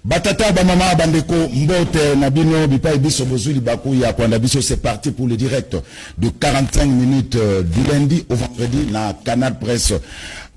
Batata Bamama Bandeko Mbote Nabino Bipai Biso Bozuli Bakou Yakwanda Biso, c'est parti pour le direct de 45 minutes du lundi au vendredi na Canal Presse,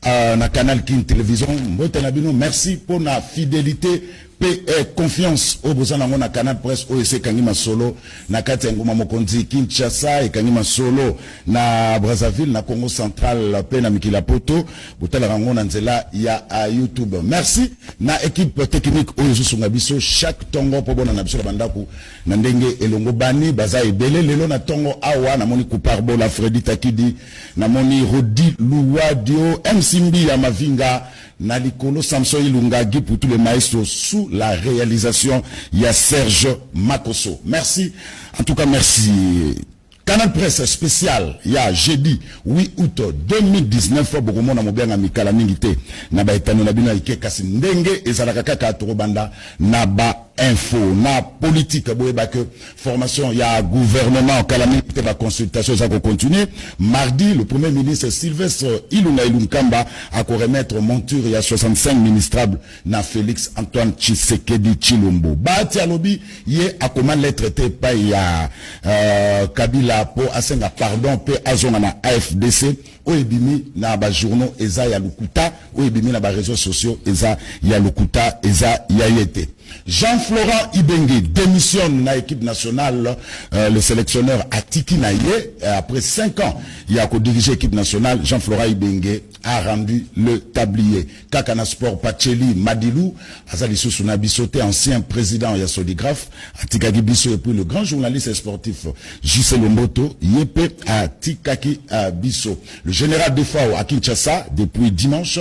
na Canal King Télévision. Mbote Nabino, merci pour la fidélité et confiance au besoin na Canal Presse OEC Kangima Solo na Katenguma Mokonzi Kinshasa et Kangima Solo na Brazzaville na Congo Central pe na Mikila Poto botala rango na nzela ya YouTube. Merci na équipe technique oyo sunga biso chaque tongo po bona na biso bandaku na ndenge elongo bani baza ebele lelo na tongo awa na moni Kuparbo la Freddy Takidi na moni Rodi Louadio MC ya Mavinga na likolo Samson Ilunga Guy pour tous les maestros sous la réalisation il y a Serge Makoso. Merci, en tout cas merci. Canal Presse spécial il y a jeudi 8 août 2019 bokomo na mobenga mikala mingite na baetano na bino ike kasi ndenge ezalaka kaka torobanda na ba info na politique boyeba que formation il y a gouvernement calamité ba consultation ça va continuer mardi. Le premier ministre Sylvestre Ilunga Ilunkamba a ko remettre monture il y a 65 ministrables na Félix Antoine Tshisekedi Tshilombo bati alobi ye akoma lettre te pa ya Kabila po asenga pardon pe azonga na AFDC oebimi na ba journaux eza ya lukuta oebimi na ba réseaux sociaux eza ya lukuta eza ya yete. Jean-Florent Ibenge démissionne na équipe nationale. Le sélectionneur Atiki Naye, après 5 ans, il a co-dirigé l'équipe nationale. Jean-Florent Ibenge a rendu le tablier. Kakana Sport Pacheli Madilou, Azali Sousouna Bissoté, ancien président Yasodigraphe, Atikaki Bisso et puis le grand journaliste sportif J.C. Lomboto, Yepe Atikaki Bisso. Le général de Fao à Kinshasa, depuis dimanche,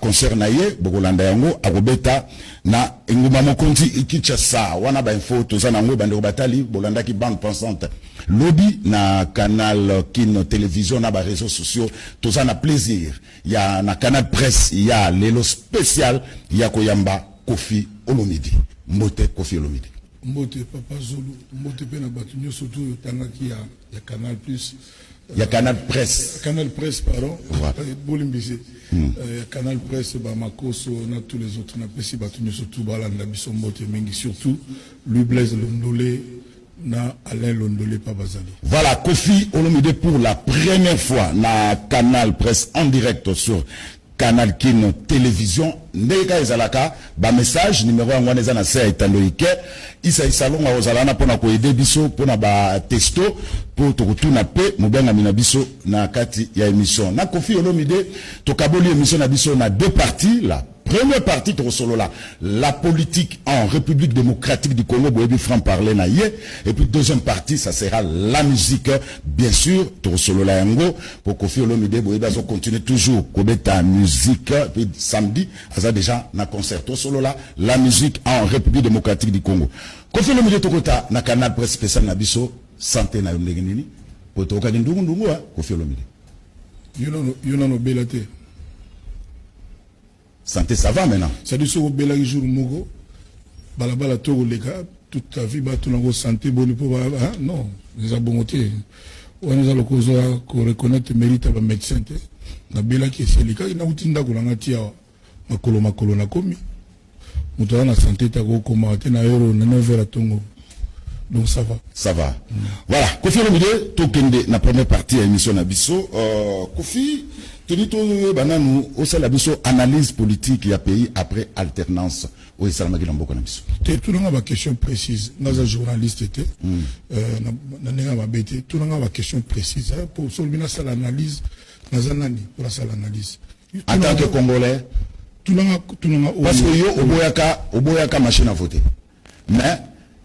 concert Naye, Bogolanda Yango, Arobeta, na Nguma Mokonzi Kinshasa, wana ba info tozana ngo bande batali bolanda ki bande pensante lobby na Canal Kin Télévision na ba réseaux sociaux tozana plaisir ya na Canal Presse ya lelo spécial ya koyamba Kofi Olomide Mbote Kofi Olomide Mbote Papa Zulu Mbote pe na batunyo surtout tangaki ya Canal Plus. Il y a Canal Presse. Canal Presse, pardon. Bolimbisi. Canal Presse, Makoso, on a tous les autres. On a apprécié Batunyo, surtout Balanda, Bisombote, Mengi, surtout Louis Blaise Londolé, na Alain Londolé, Pabazali. Voilà, Kofi Olomide pour la première fois na Canal Presse en direct sur Canal Kin Télévision. Ndeka ezalaka ba message numéro 1 wana ezana sa etandoike isa isalonga ozalana pona ko aider biso pona ba testo pour to retourna pe mobenga mina biso na kati ya émission na Kofi Olomide to kaboli émission na biso na deux parties. La première partie to solo la politique en République démocratique du Congo boyebi franc parler na ye et puis deuxième partie ça sera la musique bien sûr to solo la yango pour Kofi Olomide boyebi azo continuer toujours ko beta musique puis samedi ça déjà na concert solo la musique en République démocratique du Congo. Kofi Olomide tokota na Canal Presse spécial na biso santé na ndenge nini potoka ndungu Kofi Olomide yo no belate santé ça va maintenant ça dit so bela jour mogo balabala to leka toute ta vie ba to na santé boni po ba non les abongoté on nous a l'occasion ko reconnaître mérite ba médecin te na bela ki selika na utinda ko na tia makolo na komi muto na santé ta ko koma te na euro na 9h tongo donc ça va voilà Kofi Olomide to kende na première partie émission na biso Kofi tenito bananu osala biso analyse politique ya pays après alternance o esala magila mboko na biso te tunanga ba question précise naza journaliste te na nenga ba bete tunanga ba question précise pour solvina sala analyse naza nani pour la sala analyse en tant que congolais tunanga parce que yo oboyaka machine à voter mais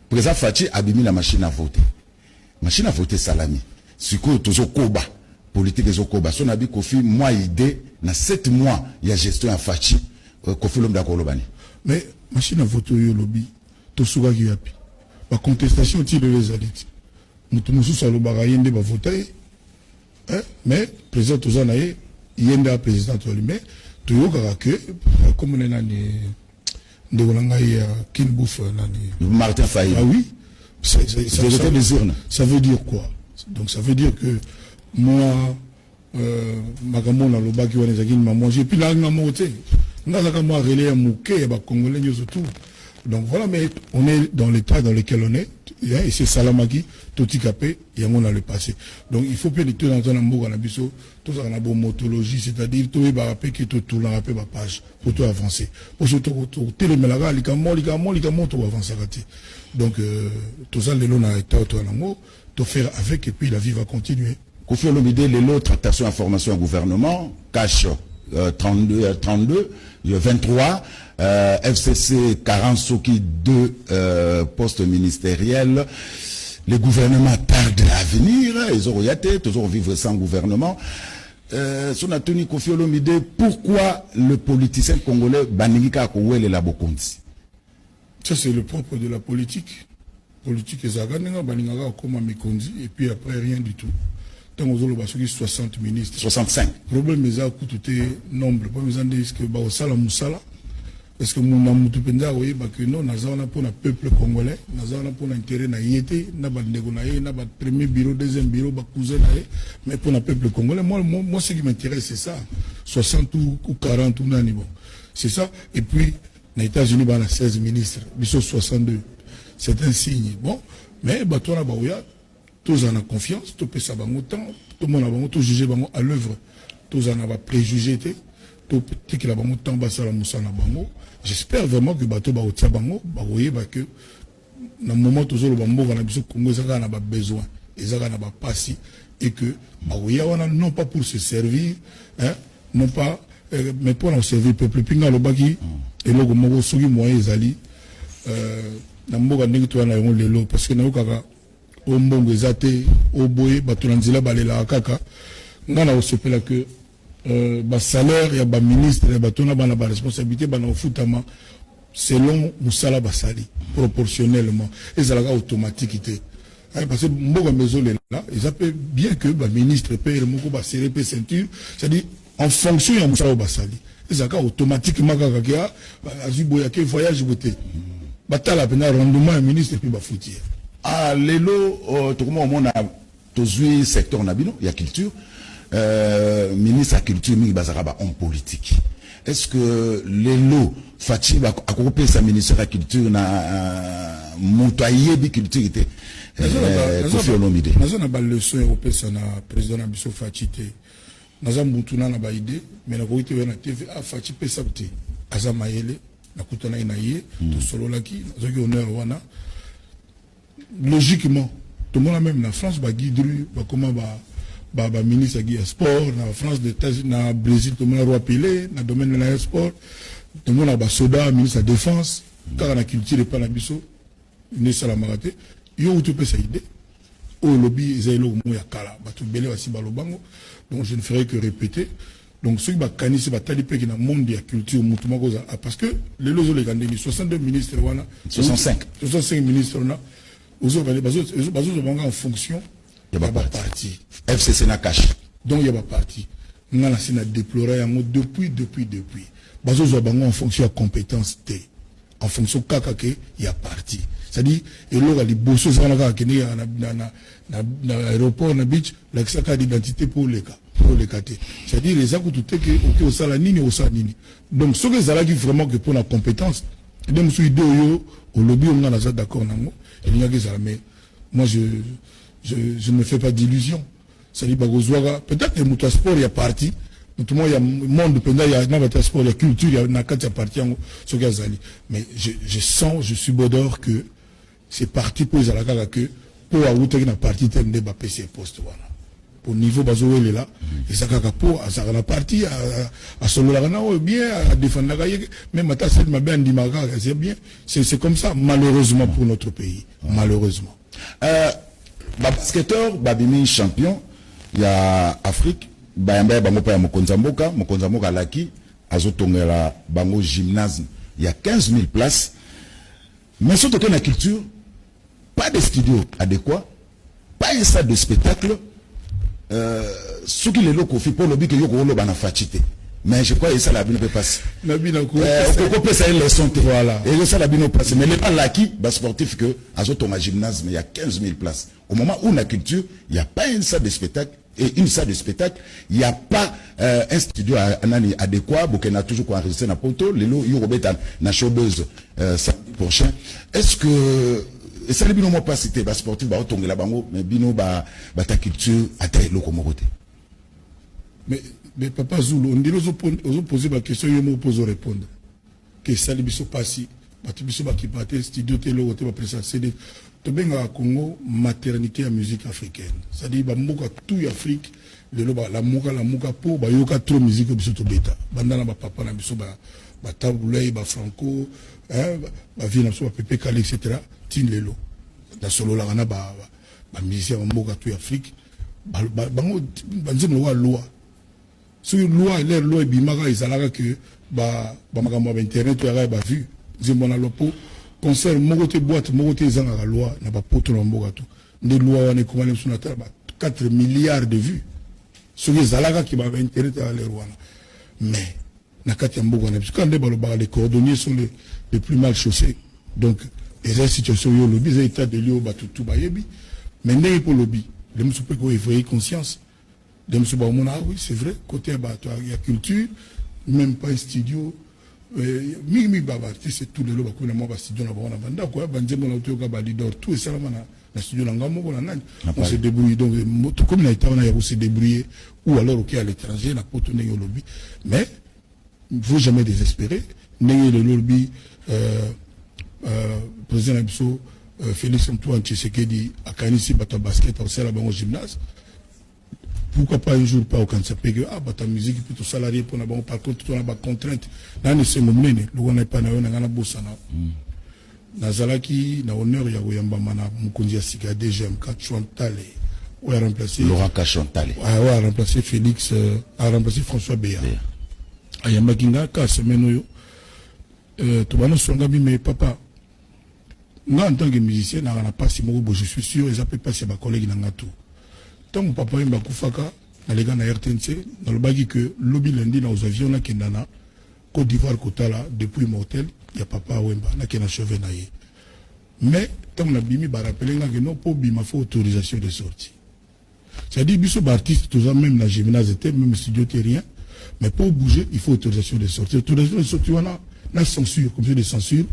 président Fachi abimi la machine à voter salami siko tozo koba politique ezokoba so na bi Kofi moi idée na 7 mois ya gestion ya Fachi Kofi Olomide akolobani mais machine à voter yo lobby to suka ki yapi ba contestation ti de les aliti mutu mususu alobaka yende ba voter mais président tozana yende a président to mais to yoka que comme on nani ndolanga ya Kinbouf nani Martin Faye. Ah oui, ça veut dire quoi? Donc ça veut dire que moi makamona lobaki wana zakini mangé puis là na moté ndaka moi relais ya muke ya ba congolais surtout Donc voilà, mais on est dans l'état dans lequel on est, et c'est Salamaki, Toti Kapé, et on a le passé. Donc il faut que les deux dans un amour, tout ça, on a une motologie, c'est-à-dire tout est rappeler que tout tourne la page, pour tout avancer. Pour tout télémélaga, les camons, tout avancer. Donc tout ça, les lots, on a été autour d'un amour, tout faire avec, et puis la vie va continuer. Kofi Olomide, les lots, tractation, information au gouvernement, cash 32, 23, FCC 40, Soki 2 postes ministériels. Les gouvernements tardent à venir, ils auront yaté, toujours vivre sans gouvernement. Sonatoni Kofi Olomide, pourquoi le politicien congolais Baningika Kouele la Bokonzi? Ça, c'est le propre de la politique. Politique, Baningaka Koma Mikondi, et puis après, rien du tout. Tant aux autres, 60 ministres. 65. Le problème, c'est que nombre. Le problème, c'est que Baosala Moussala. Parce que nous avons tout le que nous avons pour le peuple congolais, nous avons pour l'intérêt na yété, na premier bureau, deuxième bureau, cousin mais pour le peuple congolais, moi ce qui m'intéresse c'est ça, 60 ou 40 ou nani bon, c'est ça. Et puis, les États-Unis, on a 16 ministres, ils sont 62. C'est un signe, bon, mais toi là, tous en ont confiance, tout peut savoir autant, tout le monde a tout jugé à l'œuvre, tous en ont préjugé, tout que la bango temps basa la moussa na bango. J'espère vraiment que bateau ba otia bango, ba voyez que dans le moment toujours le bango va na biso Congo ça na ba besoin, et ça na ba passi et que ba voyez on non pas pour se servir, hein, non pas mais pour nous servir peuple pinga lo baki et logo moko soki moyen ezali na mboka ndenge to na yon lelo parce que na okaka o mbongo ezate o boye bato na nzela balela kaka ngana osepela que salaire, il y a des ministres, il y a des responsabilités, il y a des foutama selon Moussala Bassali, proportionnellement. Et ça a automatique. Parce que beaucoup de gens là, ils appellent bien que les ministres payent le mot serrer les ceintures, c'est-à-dire en fonction de Moussala Bassali. Et ça a automatiquement il y a voyage voté. Batal a peine rendement un ministre et puis foutir. Ah, l'élo, tout le monde a tous secteur nabino, il y a culture. Ministre de la culture bazaraba en politique. Est-ce que les lots Fatih a coupé sa ministre de la culture na moutaye bi culture était Kofi Olomide. Nous avons une leçon européenne na président Abisso Fatih te. Nous avons mutuna na ba idée mais na koité na TV a Fatih pe sabté. Azamayele na kutana inaye to solo laki zoki honneur wana. Logiquement tout le monde même na France ba guidru ba comment ba ministre qui est sport na France des États-Unis na Brésil tout le monde a roi Pelé na domaine de la sport tout le monde a ba soda ministre de la défense car la culture et pas la biso ne salamaraté yo tout peut ça idée au lobby zelo mo ya kala ba tout belé aussi balobango donc je ne ferai que répéter donc ceux qui ba kanisi ba tali pe qui na monde de la culture mutuma koza parce que les lozo les gandeni 62 ministres wana 65 ministres on a aux autres en fonction il y a pas parti. FCC n'a caché. Donc il y a pas parti. Nous avons déploré depuis. Bazo Zobango en fonction de compétence T. En fonction de KKK, il y a parti. C'est-à-dire, et là, les bosses dans l'aéroport, na beach, l'exacta d'identité pour les cas. C'est-à-dire, les actes tout est que au salanini, au salanini. Donc, ce que ça a dit vraiment que pour la compétence, et donc, sur l'idée, au lobby, on a d'accord, il y a que ça, mais moi, je ne me fais pas d'illusions. C'est-à-dire, peut-être que le motosport, il y a parti. Tout le monde, il y a monde, il y a motosport, il y a culture, il y a nakati, il y a parti, mais je sens, je suis bodor que c'est parti pour les alaka que pour avoir une partie tel débat PC poste voilà. Au niveau bazo il est là, et ça kaka pour à la partie à solo la bien à défendre la gaille, même à ta cette ma bien dimaga, c'est bien, c'est comme ça malheureusement pour notre pays, malheureusement. Basketteur, babimi champion, il y a Afrique, bayamba bango pa mokonzamboka laki, azotongela bango gymnase, il y a 15 000 places. Mais surtout que la culture, pas de studio adéquat, pas un salle de spectacle, ce qui est locaux fait pour le but que yoko lo bana fatité. Mais je crois que ça la bino peut passer. La bino peut ça une leçon voilà. Et ça la bino passe. Mais les pas l'acquis, bas sportif que azotonga gymnase, mais il y a 15 000 places. Au moment où la culture, il n'y a pas une salle de spectacle et une salle de spectacle, il n'y a pas un studio adéquat, pour qu'on a toujours enregistré na poto, les lots, il y aura na showbuzz samedi prochain. Est-ce que, et ça, les bino, moi, pas cité, bah, sportif, bah, autongue la bango, mais bino, bah, ta culture, à taille, locomotive. Mais papa Zulu, on dit, aux opposés, ma question, il me pose répondre. Que ça, les biso passi, bah, tu biso, bah, qui partait, studio, télo, bah, pressa, CD. Tu as Congo, maternité à musique africaine. C'est-à-dire, bah, mouka, tout Afrique, la mouka, pour, bah, yoka trop musique, biso, to beta. Bandana, bah, papa, na biso, bah, Taboulay, bah, Franco, hein, bah, Vina, bah, Pepe Kale, etc. Tin lelo. Dans solo, la rana, bah, musicien, bah, mouka, tout Afrique. Bah, nzem, loi. Si loi, loi, et bimaga, ils allaient que, bah, internet, tu as vu. Zimona lopo, concert, mogote boîte, mogote zanga la loi, n'a pas poto la mogato. Des lois, on est comme on est 4 milliards de vues. Ce qui est Zalaga qui va internet à l'Erwana. Mais, n'a qu'à tiens beaucoup, quand les cordonniers sont les plus mal chaussés. Donc, les situations, le lobby, les états de l'eau, tout bayebi. Mais n'est pas le lobby. Les moussous peuvent éveiller conscience. Les moussous baumona, oui, c'est vrai. Côté, il y a culture, même pas un studio. Mimi baba, c'est tout le lot, bah, studio, na quoi, banzemo na autoka balidor, tout et ça, na studio, on se débrouille. Donc, comme il a été, on a se débrouiller, ou alors, ok, à l'étranger, na poto au lobby. Mais, il ne faut jamais désespérer. N'est le lobby, président Abso, Félix Antoine Tshisekedi, à Kanisi, bata basket, au sein au gymnase. Pourquoi pas un jour, pas au cancer, ta musique, plutôt salarié pour la par contre, tu as des contraintes. Là, c'est mon nez, le on n'est pas na bossana. Nazalaki, na honneur, ya Oyamba Mana, Mukondia Sika, DGM, Kachantale, ou a remplacé. Laurent Kachantale. A remplacé Félix, a remplacé François Béa. Ayamba Kinga, ka semaine, Tobano Songabi, mais papa, moi en tant que musicien, n'a pas si je suis sûr, ils appellent pas si ma collègue n'a tout. Tant que papa est Bakoufaka, dans les gars de RTNC, dans le bagage que lobby lundi dans les avions, Kendana, Côte d'Ivoire, Kotala, depuis Mortel, il y a papa Wemba, qui a cheveux naïe. Mais, tant que Bimi va rappeler que non, pour Bima, il faut autorisation de sortie. C'est-à-dire, Bissot artiste, tout ça, même la gymnase, même studio, rien, mais pour bouger, il faut autorisation de sortie. Autorisation de sortie, on a la censure, comme ça, de censure,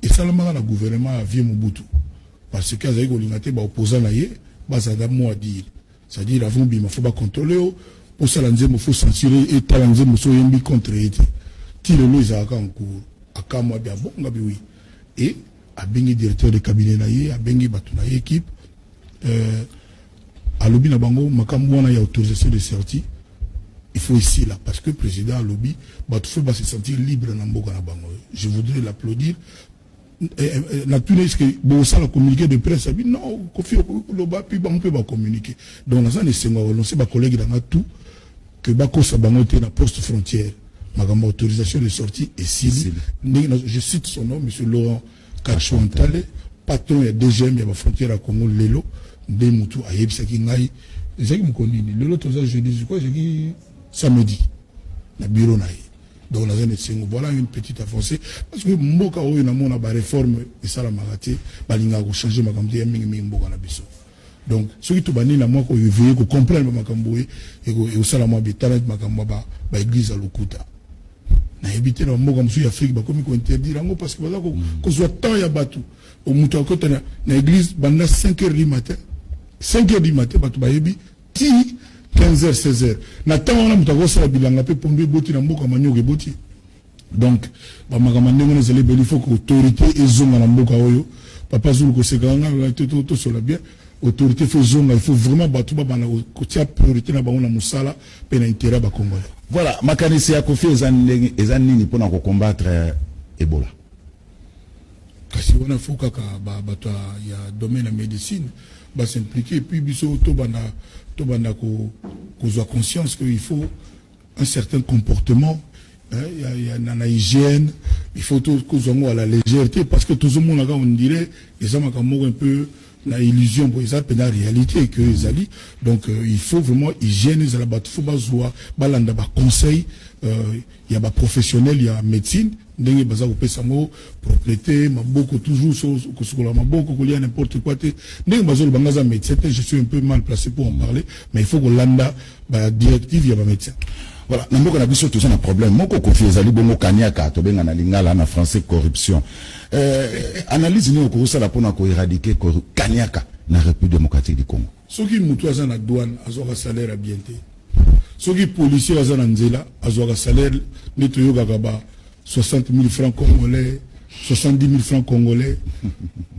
et ça, le gouvernement a vu Mobutu. Parce que, les opposants, ça a mot à dire. C'est-à-dire, avant, il faut pas contrôler, pour ça, il faut censurer, et talanzer, il faut contre été. Si le lot est en cours, à Kamwa, bon, oui. Et, à Bengi, directeur de cabinet, à Bengi, Batunaï, équipe, à Lobby, Nabango, Makamouana, il y a autorisation de sortie. Il faut ici, là, parce que le président, à Lobby, Batoufou va se sentir libre dans Nabango. Je voudrais l'applaudir. La punaise que ça la communiqué de presse a dit non, Kofi Loba puis on peut pas communiquer. Donc dans un essai on sait ma collègue dans tout que Bako Sabangote na poste frontière ma autorisation de sortie et si je cite son nom monsieur Laurent Kachantale patron et DGM ya frontière à Congo lelo de mutu ayebisa ki ngai ezaki mkonini lelo toza jeudi quoi j'ai dit samedi na bureau na. Donc, voilà une petite avancée. Parce que Mboka a une réforme et ça la maraté, Balinga a changé ma gambe et Mboka na biso. Donc, ceux qui tout banni na moi qu'on veille, qu'on comprenne ma gambe et au salama bitana ma gambe ba église à l'Okuta. Na éviter na Mboka monsieur Afrique ba comme qu'on interdire ngo parce que voilà qu'on soit temps ya batu. Au mutu à côté na église banda 5h du matin. 5h du matin batu ba yebi ti 15h, 16h. Nathan, on a mis la bilanga pour nous botter dans le manio boti. Donc, il faut que l'autorité et zonga na mboka oyo. Papa Zulu ko sekanga tout sur la bien. Autorité faut zonga, il faut vraiment battre bana ko tia priorité na bango na musala pe na intérêt ba Congolais. Voilà, makanisi ya Kofi ezanini pona ko combattre Ebola. Kasi on a faut kaka bato ya domaine la médecine va s'impliquer et puis biso to bana qu'on soit conscience qu'il faut un certain comportement il y a une hygiène, il faut tout que à la légèreté, parce que tout le monde, on dirait, les gens ont un peu la illusion pour ça, la réalité que les alliés. Donc, il faut vraiment hygiène, il faut balanda conseil, il y a des professionnels, il y a médecine, ndenge baza ko pesa ngo propriété maboko toujours ko sokola maboko ko lia n'importe quoi te ndenge bazo le bangaza médecin je suis un peu mal placé pour en parler mais il faut que landa ba directive ya ba médecin. Voilà, namboka na biso tous un problème moko kofi ezali bongo kaniaka to benga na lingala na français corruption. Analyse ni okurusa la pona ko éradiquer kaniaka na République démocratique du Congo. Soki mutu aza na douane azoka salaire à bien te. Soki policier aza na nzela azoka salaire neto yoga ba 60 000 francs congolais, 70 000 francs congolais.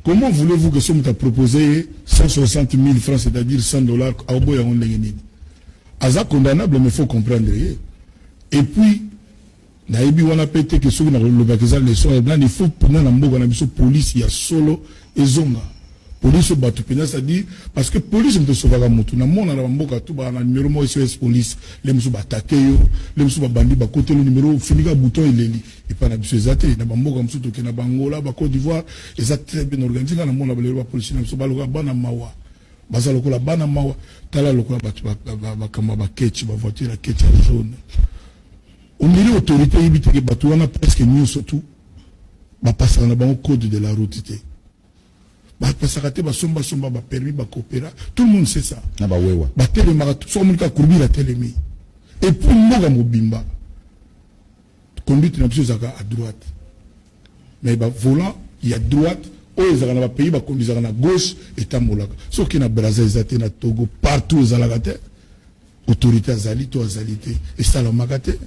Comment voulez-vous que ce soit proposé 160 000 francs, c'est-à-dire 100 $, à Oboya Ondengenini? Aza condamnable, mais il faut comprendre. Et puis, naïbi wana pété que ceux qui n'ont pas le son, il faut prendre la mboga na biso police, il y a solo et zonga. Police au batu pena, c'est-à-dire, parce que police me sauve la moto. Na mona na mboga tout ba na numéro mo SOS police, les msou ba attaquer yo, les msou ba bandi ba côté le numéro, finika bouton il est et pas na biso ezate, na mboga msou to ke na Bangola, ba Côte d'Ivoire, ezate très bien organisé na mona ba le police na msou ba loka bana mawa. Baza lokola bana mawa, tala lokola batu ba kama ba ketch, ba voiture la ketch jaune. On dirait autorité ibite ke batu wana presque mieux surtout. Ba passer na ba code de la route té. Permis, tout le monde sait ça. Et pour moi, Mobimba, conduite à droite. Mais volant, il y a droite, ils ont pays, ils ont à gauche, et Tamolaka. Sauf qu'il y a Brazil, ils ont Togo, partout, ils ont la autorité azali, to azalité, et ça la magate.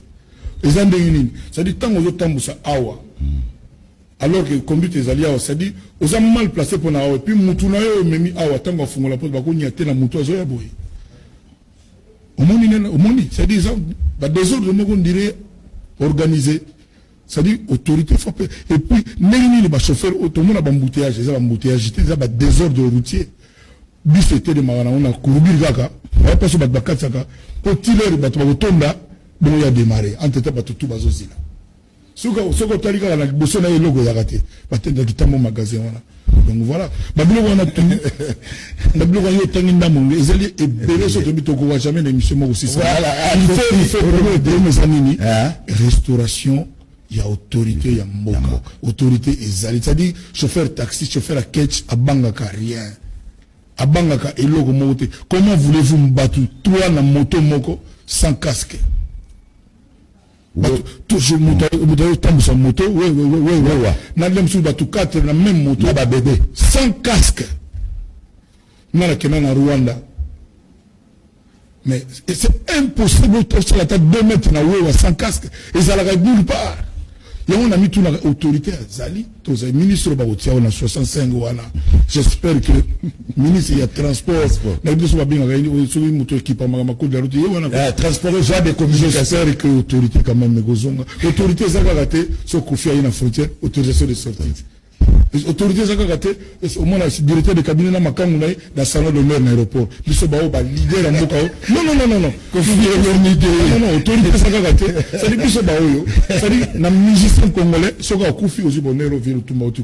Ils ont des unions. C'est-à-dire, tant que vous avez awa. Alors que conduite des alliés, c'est-à-dire, aux hommes mal placés pour la et puis Moutounayo, même Awa, tant qu'on fout la porte, il y a tel Moutou Azoya Boy. Au monde, c'est-à-dire, des autres, on dirait, organisés, c'est-à-dire, autorité frappée. Et puis, les chauffeurs, tout le monde a un embouteillage, ils ont un embouteillage, ils ont un désordre routier. Bis était de Marana, on a couru Gaga, on a passé par Bakatsaka, pour tirer le bateau, Tonda, bon, il a démarré, entre temps, tout Bazozila. Soko talika na boso na logo ya raté batenda kitambo magasin wana donc voilà babilo wana tuni babilo wana yotangi ndamu ezali ebele so tobi toko wa jamais l'émission mo aussi voilà il faut vraiment mes amis restauration il y a autorité il y a mboka autorité ezali c'est-à-dire chauffeur taxi chauffeur à ketch abangaka rien abangaka eloko moté comment voulez-vous mbatu toi na moto moko sans casque. Toujours moto, moto, oui. N'a même sous bateau 4, la même moto, bébé, sans casque. N'a la Kenya na Rwanda. Mais c'est impossible de sur la tête 2 mètres sans casque. Et ça la nulle part. Et on a mis toute l'autorité à Zali, tous les ministres Baoutia, on a 65 wana. J'espère que le ministre il y a transport, n'a pas besoin bien organiser sur une moto qui parle ma côte de la route. Transport, j'ai des commissions. J'espère que l'autorité quand même négociante. L'autorité ça va rater, sauf qu'on fait à la frontière, autorisation de sortie. Les autorités ça va rater, au moins le directeur de cabinet dans ma campagne, dans le salon de l'air l'aéroport. Ils sont leader à Mokao. Non. Non, autorité ça va rater. Ça dit qu'ils sont ça dit na musicien congolais, ce qu'on a confié aux bonheurs au ville tout le monde.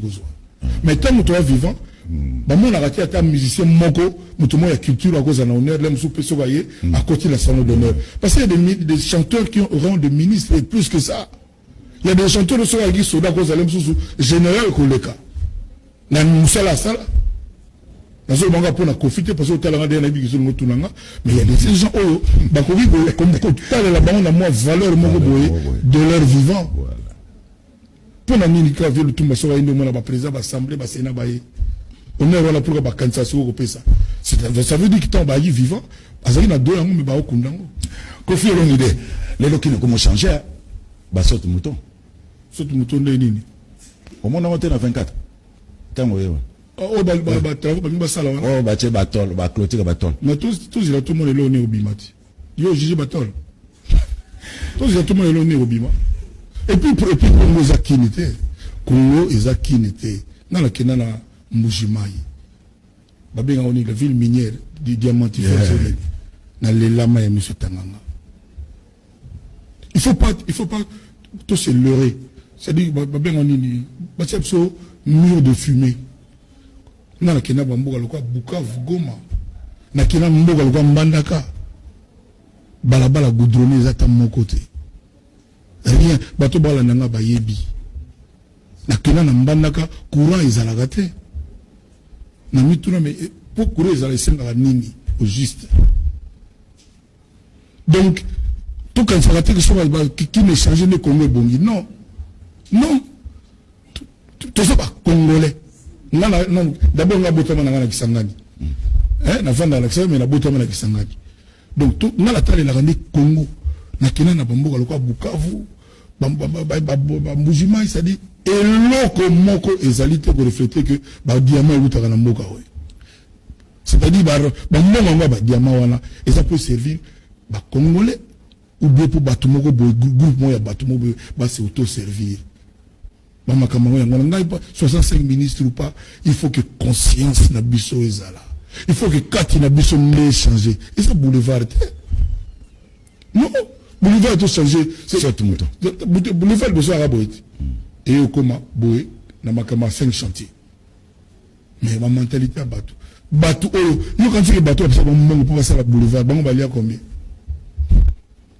Mais tant que tu es vivant, bah moi on a raté à ta musicien moko, mutumo ya culture à cause d'un honneur, l'aime souper soigner à côté de la salon d'honneur. Parce qu'il y a des chanteurs qui ont rang de ministre et plus que ça. Il y a des chanteurs de soigner qui sont à cause de l'aime sous général Koleka. Na musala sala. Na zo banga pour na profiter parce que talanga de na bi qui sont tunanga, mais il y a des gens bah comme tal la bande à moi valeur moko boye de leur vivant. Pour la minika ville tout ma soirée nous la président l'assemblée ba sénat ba on est là pour ba candidature au pesa. Ça veut dire qu'ils sont bailli vivant azali na do yango me ba okundango. Kofi longue idée. Les loki ne comment changer ba saute mouton. Saute mouton de nini. Au moins on est à 24. Tango yewa. Oh ba travaux ba sala wana. Oh ba che batol ba clôture batol. Mais tous il a tout le monde est là au bimati. Yo jiji batol. Tous il a tout le monde est là au bimati. Et puis Congo Zakinité, Congo et Zakinité, dans la Kenana Mujimai, Babinga on est la ville minière du diamantifère, dans les lamas et M. Tanganga. Il faut pas, tout c'est leurré. C'est-à-dire, ben on y c'est mur de fumée. Na kena bamboka lokwa Bukavu Goma. Na kena mboka lokwa Mbandaka. Balabala goudronné ezata mon côté. Rien, bato bala nanga bayebi. Na kena na Mbandaka courant ezalaka te. Na mituna mais pour courant ezala esenga nini au juste. Donc tout quand ça va être qui ne change de Congo bongi non. Non. Tout ça pas congolais. Non, d'abord on a botama na Kisangani. Na vanda na Kisangani mais na botama na Kisangani. Donc tout na la tale la rende Congo. Na kena na bamboka lokwa Bukavu. Mbujima ça dit eloko moko ezalité pour refléter que ba diamant utaka na mboka oyo. C'est-à-dire ba mbongo ba diamant wana et ça peut servir ba congolais ou bien pour ba tumoko groupe moya ba tumoko ba se auto servir. 65 ministres ou pas, il faut que conscience na biso ezala. Il faut que kati na biso ne changer. Et ça boulevard. Non, boulevard tout changer. C'est tout le monde. Boulevard besoin araboit. Et au coma boé na makama 5 chantiers. Mais ma mentalité à bateau. Bateau oh, nous quand tu es bateau ça bon pour passer la boulevard, bon balia combien?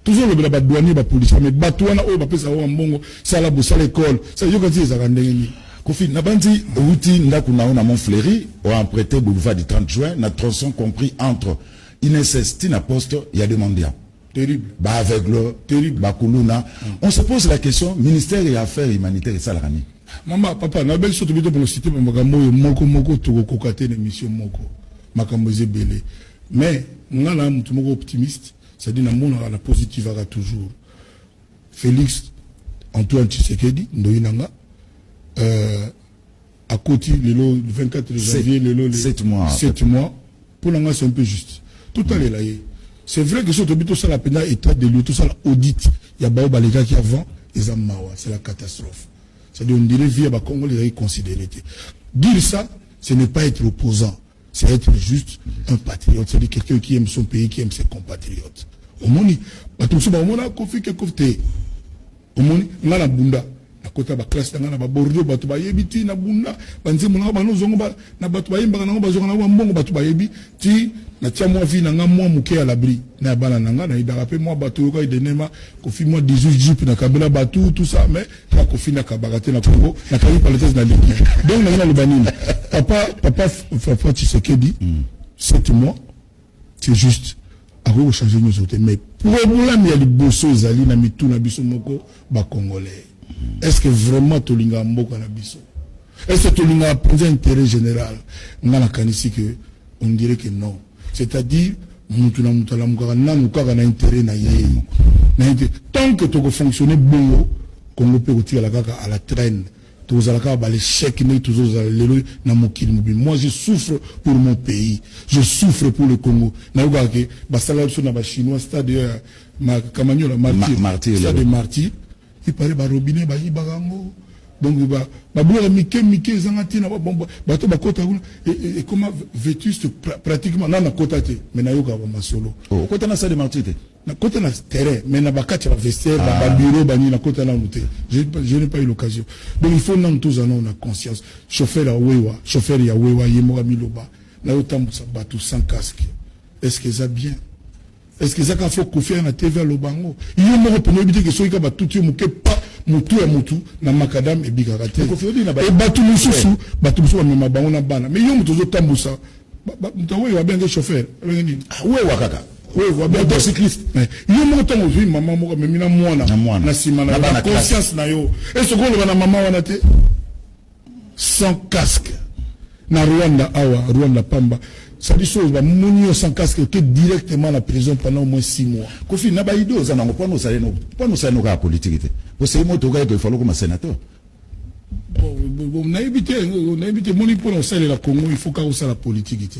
Toujours le bas douanier, bas policier, mais batouana, oh, bah, ça va, bon, ça la bosse à l'école, ça y est, quand ils ont rendu. Kofi, Nabandi, outil, n'a na mon fléri, ou en prêté boulevard du 30 juin, n'a tronçon compris entre INSS, Tina Poste, il y a des mondiaux. Terrible. Bah, avec le, terrible, bah, Koulouna. On se pose la question, ministère et affaires humanitaires et salariés. Maman, papa, n'a belle surtout pour le citer, mais moko, tout kokate l'émission moko. Makamoze belé. Mais, on a là, tout le monde optimiste. C'est-à-dire que la positive aura toujours. Félix Antoine Tshisekedi, Ndoinanga, à côté, le 24 janvier, le 7 mois. 7 mois. Pour l'anga, c'est un peu juste. Tout à l'heure, c'est vrai que sur tout ça, la peine état de lieu, tout ça, l'audit. Il y a Baoba, les gars qui avant, ils ont mawa. C'est la catastrophe. C'est-à-dire, on dirait, via Congo, les considérés. Dire ça, ce n'est pas être opposant. C'est être juste un patriote, c'est-à-dire quelqu'un qui aime son pays, qui aime ses compatriotes. Au monde, on a confié que côté. Au monde, on a la bunda. À côté de la classe, on a la bordeaux, on a yebiti, na bunda, banze mon na zongo na batu bayimba na bazonga na mbongo batu bayebi ti na tia moi vie na moi muke à l'abri na bana nanga na idarape moi batu ko idenema kofi moi 18 jeep na kabela batu tout ça mais na kofi na kabarate na Congo na kali paletes na ligue. Donc na le banine. Papa Tshisekedi 7 mois c'est juste à vous changer nos autres mais problème il y a des bosso ezali na mitu na biso moko ba congolais. Est-ce que vraiment Tolinga Mboka na biso? Est-ce que Tolinga a pris un intérêt général? On a la canisse que on dirait que non. C'est-à-dire, Moutuna Moutala Moukara n'a pas d'intérêt na yé. Tant que tu fonctionnes bon, Congo peut retirer la caca à la traîne. Tous à la les chèques, tous à moi, je souffre pour mon pays. Je souffre pour le Congo. Naouga que, Basala sur la chinois, c'est-à-dire, ma Camagno, la martyr, stade de martyr. Il paraît ba robinet ba ibarango donc ba boula mike zangati na bomba bato ba kota et comment vétuste pratiquement na kota te mais na yoka ba masolo kota na stade de martyr na kota na terrain mais na bakati ba vestiaire ba bureau ba ni na kota na luté je n'ai pas eu l'occasion donc il faut nous tous en a conscience chauffeur ya wewa yemo miloba na yotambu sa bato sans casque est-ce que ça bien? Est-ce que ça faut confier à TV à l'Obango? Il y a un peu de que soit il y a tout pas mutu et mutu na makadam et bigarate. Et batu mususu, mais ma bango na bana. Mais il y a un peu de tambousa. Mutawe va bien des chauffeurs. Ouais, wakaka. Ouais, va bien des cyclistes. Il y a un peu de maman mo mais mina mwana. Na simana na conscience na yo. Et ce qu'on le na maman wana te sans casque. Na Rwanda awa, Rwanda pamba. Ça dit chose, mounio sans casque que directement à la prison pendant au moins 6 mois. Kofi, n'a pas idée, ça n'a pas nous allons la politique. Pour ces mots, il faut comme un sénateur. On a évité, mon pour lancer la Congo, il faut qu'on ait la politique.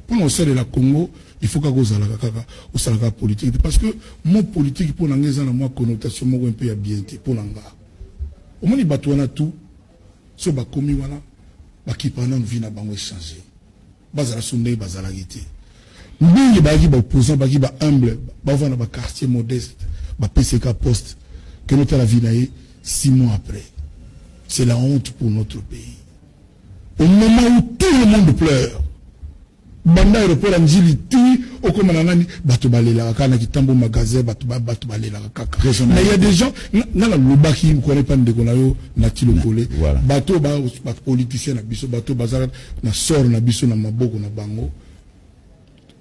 Pour lancer la Congo, il faut qu'on ait la politique. Parce que mon politique, pour l'anglais, a une connotation un peu bien. Pour l'anglais. Au moins, il y a tout. Ce qui est commis, qui pendant une vie n'a pas changé. Bazala Sunday, Bazala Gité. Mbingi bagi ba opposant, bagi ba humble, ba va na ba quartier modeste, ba PCK poste. que notre la vie 6 mois après. C'est la honte pour notre pays. Au moment où tout le monde pleure, banda aéroport anjili ti okomanangani bato balela kana kitambo magasin bato balela kaka. Mais il y a des gens na la lobaki ko ne pas ndeko na yo na tilokole bato ba politicien na biso bato bazara na sort na biso na maboko na bango.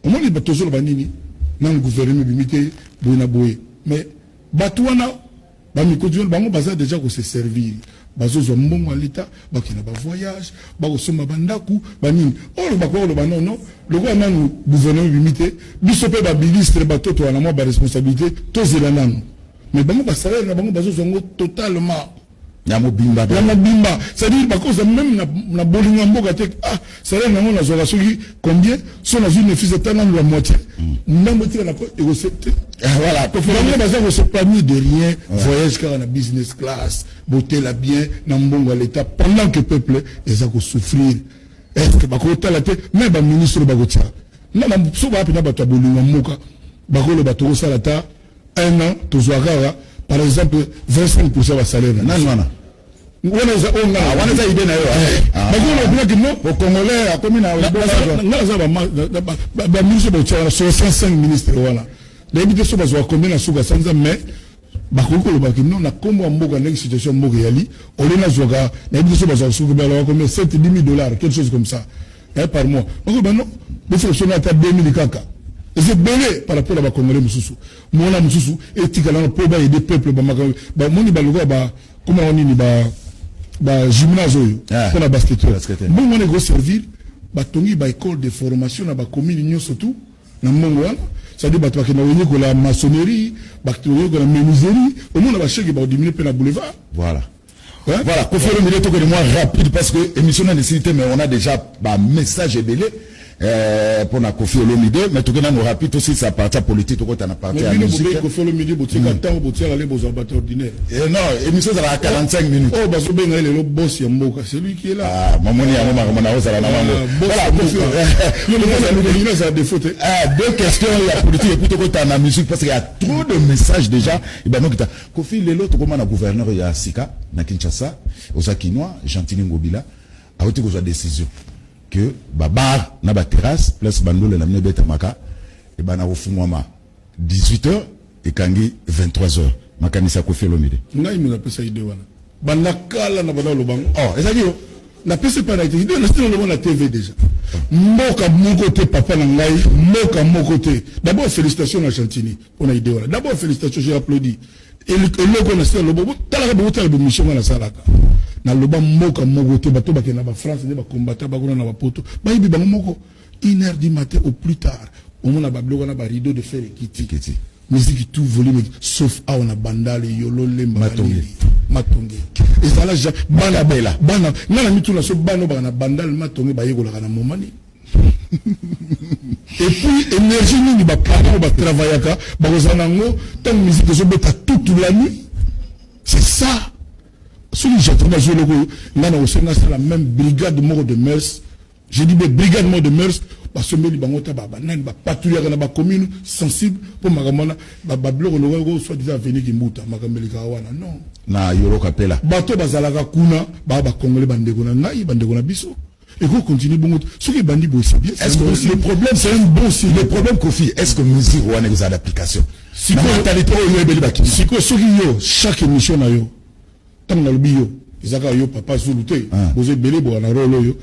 Au moins bato zo banini na le gouvernement bimité boina boye. Mais bato wana ba mikodio bango bazara déjà ko se servir. Bazozo mbongo l'État, bakina ba voyage, bakosoma bandaku, banini. Oh le non, le roi nan gouvernement limité, bisope ba ministre bato to na mo ba responsabilité, to zelana. Mais bango ba salaire na bango bazozo ngo totalement. Yamo bimba. C'est-à-dire parce que même na bolinga mboka te salaire na ngo na zola soki combien sont dans une fils de la moitié. Na moitié na ko égocité. Voilà, pour faire bazar se permis de rien, voyage car na business class, beauté la bien na mbongo l'État pendant que peuple les a souffrir. Est-ce que bakota la tête même ba ministre bagotia. Na so ba pena bato bolinga mboka bakolo bato salata 1 an to zoara par exemple 25% de salaire. Non. On a idée na yo. Bakolo bien que non au Congolais a commis na ba ministre bagotia 65 ministres voilà. D'habitude so bazo combien na suka sanza mais bakolo baki non na kombo mboka na situation mboka yali olena zoga d'habitude so bazo suka ba combien $7,000 quelque chose comme ça par mois. Donc non, il faut sonner à 2000 kaka. Et c'est belé par rapport à la Congolais mususu. Mona mususu etika na po ba aider peuple ba moni ba logo ba comment on dit ba gymnase pour la basketteur. Bon on est go servir ba tongi ba école de formation na ba commune nyonso tout na mbongo wana. C'est-à-dire bato bakena wenye ko la maçonnerie, bato ko la menuiserie, au monde ba chèque ba diminuer pe na boulevard. Voilà. Voilà, Kofi Olomide to que moi rapide parce que émission n'a nécessité mais on a déjà ba message belé pour na Kofi Olomide mais tout que nous rapide aussi ça partie politique to ko ta na partie à musique. Kofi Olomide botika temps botika aller aux abattoirs ordinaires. Non, émission ça va à 45 minutes. Oh bazo benga le boss ya mboka, c'est lui qui est là. Ah, mamoni ya mama na ozala na mambo. Voilà, Kofi ça a des fautes. Deux questions la politique et puis to ko ta na musique parce qu'il y a trop de messages déjà. Et ben donc Kofi lelo to comment na gouverneur ya Sika na Kinshasa aux Akinois Gentili Ngobila a été une décision que bar na ba terrasse place bandole la mnebeta maka et bana ofungwama 18h et kangi 23h makanisa Kofi Olomide ngai mo napesa idée wana banakala na bana lobango ezali yo na pesa pas na idée na style le na TV déjà mboka mon côté papa na ngai mboka mon côté d'abord félicitations à Chantini pour na idée wana d'abord félicitations j'ai applaudi et le connaisseur le bobo tala bobo tala mission na salaka na loba mboka moko te bato bakena ba France ne ba combattre ba kuna na ba poto ba yibi bango moko 1h du matin au plus tard au mona ba bloka na ba rideau de fer kiti musique tout volume sauf a on a bandale yolo lemba matonge et ça là bana bela bana na mitu na so bano ba na bandale matonge ba yekola na momani et puis énergie ni ba plano ba travaillaka ba kozanango tant musique zo beta toute la nuit c'est ça. Si j'entends la même brigade mort de mœurs, j'ai dit brigade mort de mœurs, parce que les bangota patrouiller dans la commune sensible pour magamana bablo no soit déjà venir kimbuta magameli kawana non na yoro kapela bato bazalaka kuna ba congolais bandeko na ngai bandeko na biso et qu'on continue bon ce qui bandi bo c'est bien. Est-ce que le problème c'est un bon signe le problème Kofi est-ce que musique ou une adaptation si mentalité yo ebeli bakini si ko soki yo chaque émission na yo tant na lobio izaka yo papa zuluté boze belé bo na rolo yo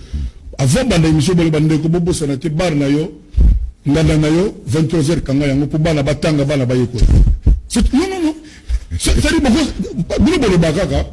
avant banda émission bele bande ko bobo sanate bar na yo nganda na yo 23h kanga yango pour bana batanga bana bayeko non c'est-à-dire beaucoup bolo bakaka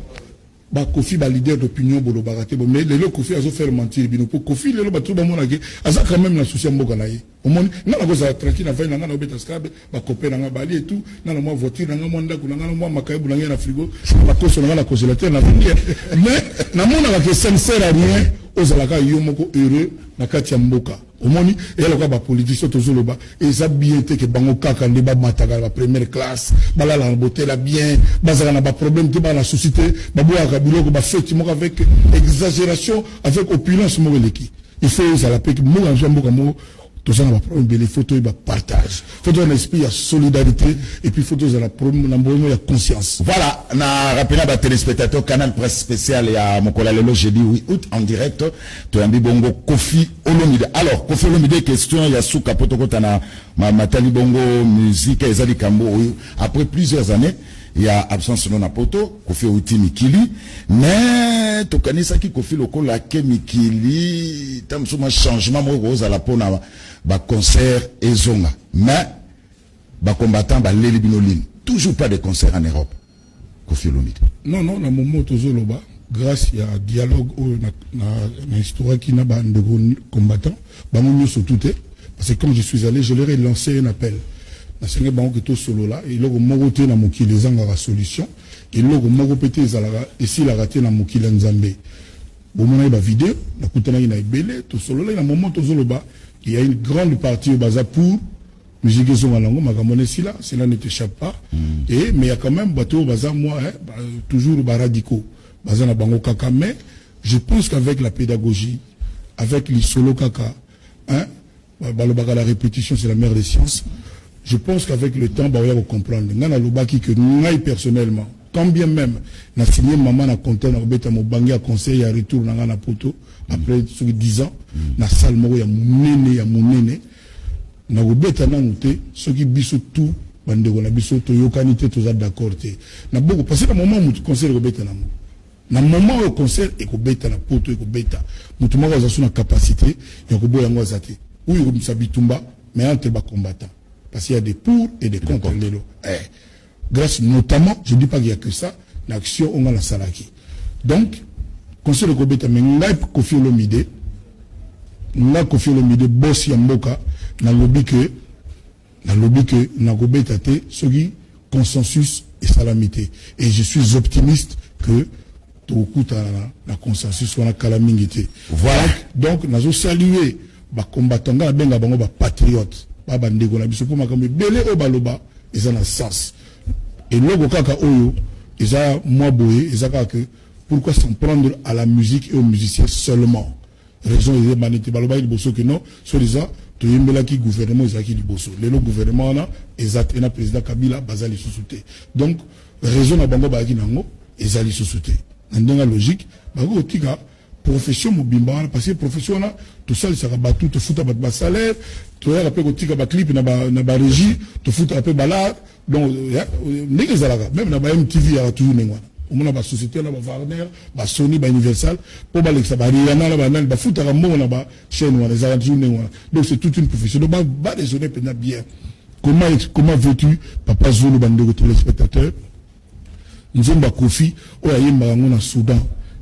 ba Kofi ba leader d'opinion bolo bakate mais le Kofi azo faire mentir bino pour Kofi le ba tout ba mona ke aza quand même na souci mboka na ye au monde na na koza tranquille na vai na na beta scabe ba copain na bali et tout na na moi voiture na mwanda kuna na moi makayebu na na frigo ba koso na congélateur na venir mais na mona ke sincère à rien ozalaka yo moko heureux na kati ya mboka au monde et là ba politicien tozoloba et ça bien te que bango kaka ndeba mataka la première classe bala la beauté la bien bazala na ba problème te ba la société ba boaka biloko ba fête moko avec exagération avec opulence moko leki il faut ça la peke mo en jambo comme tout ça, on va prendre les photos, il va partage. Photo un esprit, il y a solidarité, et puis photos, il y a la conscience. Voilà, on a rappelé à téléspectateurs Canal Presse Spécial et à Mokola Lelo jeudi 8 août en direct. Tu as bongo Kofi Olomide. Alors, Kofi Olomide, question, il y a sous capoto kotana matali bongo musique et zali kambo. Après plusieurs années, il y a absence non apoto, Kofi Outi Mikili, mais tu connais ça qui Kofi Loko la ke Mikili, tam souma changement mo rose à la pona ba concert et zonga. Mais ba combattant ba leli binoline. Toujours pas de concert en Europe. Kofi Olomide. Non, non, na moment tozoloba, grâce à dialogue na histoire qui n'a pas de combattants, ba mon surtout parce que quand je suis allé, je leur ai lancé un appel. Na senga bango que solo là et logo mogote na mokili zanga la solution et logo mogo pété zalaga et si la raté na mokili nzambe. Bon mon ba vidéo, na kutana ina ibele to solo là na moment tozoloba, il y a une grande partie au baza pour musique zongalango makamone si là, cela ne t'échappe pas. Et mais il y a quand même bateau baza moi toujours baradiko. Baza na bango kaka mais je pense qu'avec la pédagogie, avec les solo kaka, hein, la répétition c'est la mère des sciences. Je pense qu'avec le temps, on va comprendre. Ngana lobaki que nous, personnellement, quand bien même, n'a signé maman na compté na robeta mo bangi à conseil à retour na ngana poto après 10 ans, na salle mo ya munene na robeta na ngute ce qui biso tout bande ko na biso to yokanité to za d'accord te. Na beaucoup parce que na moment où conseil robeta na mo. Na moment où concert et ko beta na poto et ko beta. Mutu moko za suna capacité ya ko boya ngo zate. Ou yo bitumba mais entre ba combattant. Parce qu'il y a des pour et des contre. Grâce notamment, je ne dis pas qu'il n'y a que ça, l'action on a la salaki. Donc, conseil de Kobeta, mais n'a Kofi Olomide, boss Yamboka, n'a lobby que, n'a Kobeta te, ce qui consensus et salamité. Et je suis optimiste que tout coup la consensus soit la calamité. Voilà. Donc, nous salué, combattant, benga bango patriote. Baba ndeko na biso po makambe belé o baloba eza na sens et logo kaka oyo eza moi boye eza kaka pourquoi s'en prendre à la musique et aux musiciens seulement raison eza manité baloba liboso que non so déjà to yembela ki gouvernement eza ki liboso le gouvernement na eza na président Kabila bazali sous-souté donc raison na bango ba ki nango eza li sous-souté ndanga logique bango tika profession mobimba parce que profession là tout ça ça va tout te foutre ba salaire tu as après kotika ba clip na ba régie te foutre un peu balade donc ndenge zalaka même na ba MTV ya toujours nengwa omona ba société na ba Warner ba Sony ba Universal pour ba lexa ba Rihanna na ba nan ba foutre mbongo na ba chaîne wana za toujours nengwa donc c'est toute une profession donc ba raisonner bien comment veux-tu papa Zulu bande téléspectateurs nzemba Kofi o yemba ngo na Soudan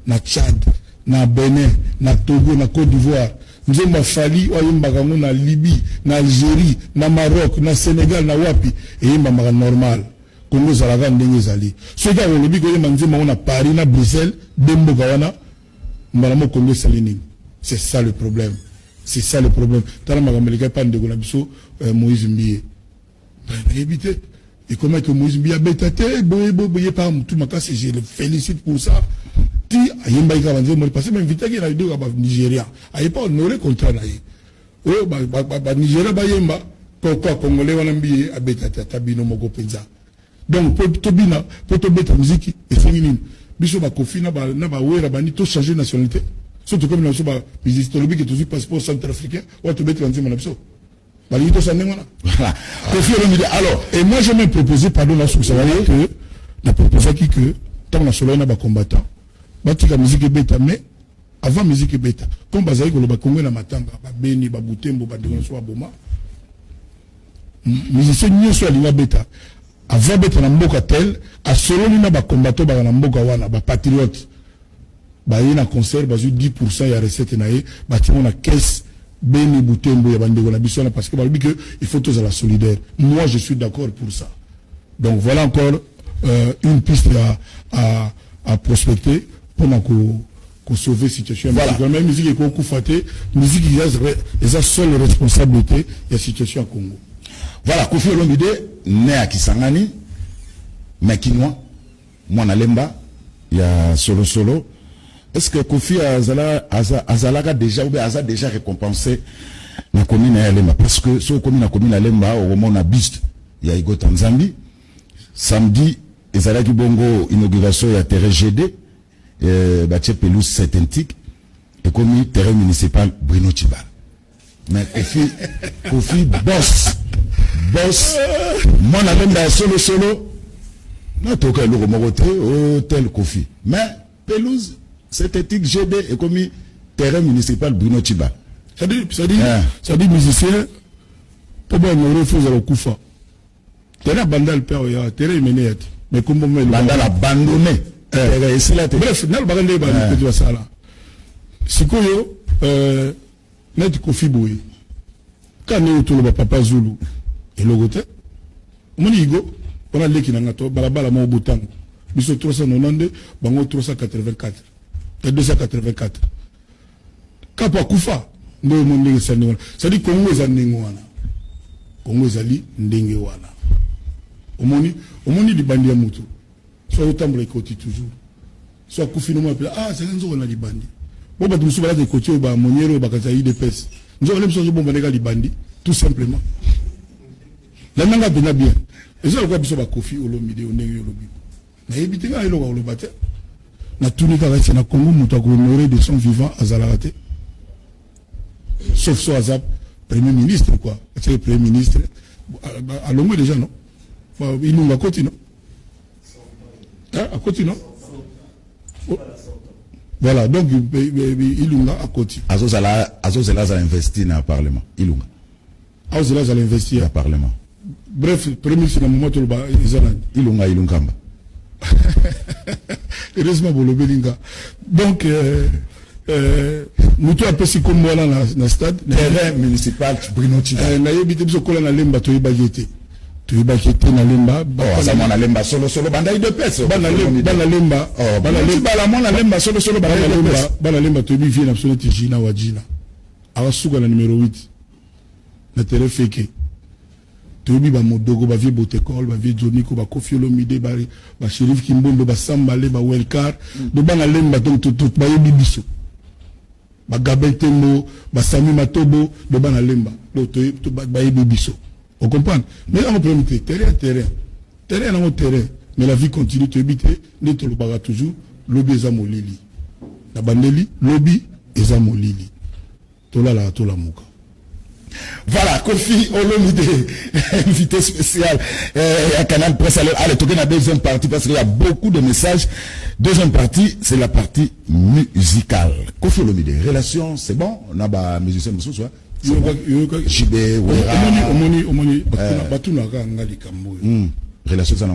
na Tchad na Bénin, na Togo, na Côte d'Ivoire, Nzemba Fali, oyimba na Libye, na Algérie, na Maroc, na Sénégal, na Wapi, et yimba normal. Congo Zalaga ndenge zali. Ceux qui ont le bigo yimba Nzemba na Paris, na Bruxelles, Dembo Gawana, Mbalamo Congo Saline. C'est ça le problème. C'est ça le problème. Tala magamélika pas ndego na biso Moïse Mbié. Ben éviter. Et comment que Moïse Mbié a bétaté, boye par tout ma casse, je le félicite pour ça. Ayemba ika banze mo parce même vite qui na vidéo ba Nigeria ayi pas honorer contrat na yi o ba Nigeria ba yemba ko congolais wana mbi abeta tabino moko penza donc pour to bina pour to beta musique et féminine biso ba Kofi na ba wera ba ni to changer nationalité surtout comme na so ba historique que toujours passeport centrafricain ou to beta nzima na biso ba li to sané wana voilà Kofi Olomide alors et moi j'ai même proposé pardon la sous que la proposé que tant na solo na ba combattant batika musique beta mais avant musique beta comme bazali ko loba Congo na matanga ba beni ba butembo ba donso aboma musicien nyoso alinga beta avant beta na mboka tel a solo na ba combattant ba na mboka wana ba patriote ba yina concert ba 10% ya recette na ye ba timo na caisse beni butembo ya bandeko na biso na parce que ba dit que il faut tous à la solidaire moi je suis d'accord pour ça donc voilà encore une piste à prospecter pour sauver la situation. Voilà. La même musique est beaucoup fatée, musique qui est la seule responsabilité de la situation au Congo. Voilà, Kofi Olomide, né à Kisangani, mais Kinois, moi Nalemba, il y a solo. Est-ce que Kofi Azalaga déjà, ou bien Aza déjà récompensé na commune ya Lemba parce que so commune na commune ya Lemba au moment na buste ya Igo Tanzambi samedi ezalaki bongo inauguration ya terrain GD batie pelouse synthétique et comme terrain municipal Bruno Chibala mais Kofi boss moi na Lemba solo na toka le mokote hôtel Kofi mais pelouse synthétique GD et comme terrain municipal Bruno Chibala. Ça dit musicien, pour moi, on refuse le Koufa. Terrain bandal père, terrain mené, mais comment on bandal abandonné. Bref, n'a pas bandé bandé que ça là. Si quoi net Kofi Boy. Quand on est autour de Papa Zulu et le côté, mon ego, on a l'équipe dans la balabala mon bouton. Biso 392, bango 384. 284. Kapa Koufa. Ndo monde sani ça dit Congo ezandingo wana Congo ezali ndenge wana omoni di bandi ya mutu so utambula ikoti toujours so Kofi no mapela c'est nzo wana di bandi bo ba tumusu bala ikoti ba monyero ba kaza IDPS nzo le mso bomba neka di bandi tout simplement la nanga bien ezo kwa biso ba Kofi Olomide ondenge yolobi na ebite nga elo ko lobate na tunika ka na Congo mutu ko honorer de son vivant azalate sauf soit Azap, Premier ministre, quoi. C'est le Premier ministre. À l'homme déjà, non? Il nous a côté, non? À côté, non? Voilà, donc il nous a à côté. Azozela a investi dans le Parlement. Ilunga. Azozela a investi dans le Parlement. Bref, le Premier ministre, dans le moment où Ilunga. Heureusement pour le Belinga. Donc, nous avons passé comme moi dans le stade. Terrain municipal Bruno Chibala. Nous avons habité sur la Lemba, tu es bagité. Tu es bagité dans Lemba. Ça m'a Lemba solo bandaï de pèse. Dans la Lemba. Bana Lemba solo bandaï de pèse. Bana Lemba, tu es bien absolument Gina ou Gina. Alors, sous la numéro 8. Le terrain fake. Tu es bien Modogo, ba vieux Botekol, ba vieux Joniko, ba Kofi Olomide, ba Shérif Kimbondo, ba Sambale, ba Welkar. De Bana Lemba, donc tout ba Bibiso. Ba Gabel Tembo, ba Sami Matobo, de Bana Lemba. Donc tu ba Bibiso. On comprend? Mais là, on peut mettre terrain. Mais la vie continue, tu habites, ne te le baga toujours, lobby ezamo lili. La bandeli, lobby ezamo lili. Tola la mouka. Voilà, Kofi Olomide, invité spécial à Canal Presse. Allez, toquer la deuxième partie parce qu'il y a beaucoup de messages. Deuxième partie, c'est la partie musicale. Kofi Olomide, relation, c'est bon? On a pas musicien, monsieur, soit? JB, Omoni, Batuna Ngali Kambo. Relation, ça n'a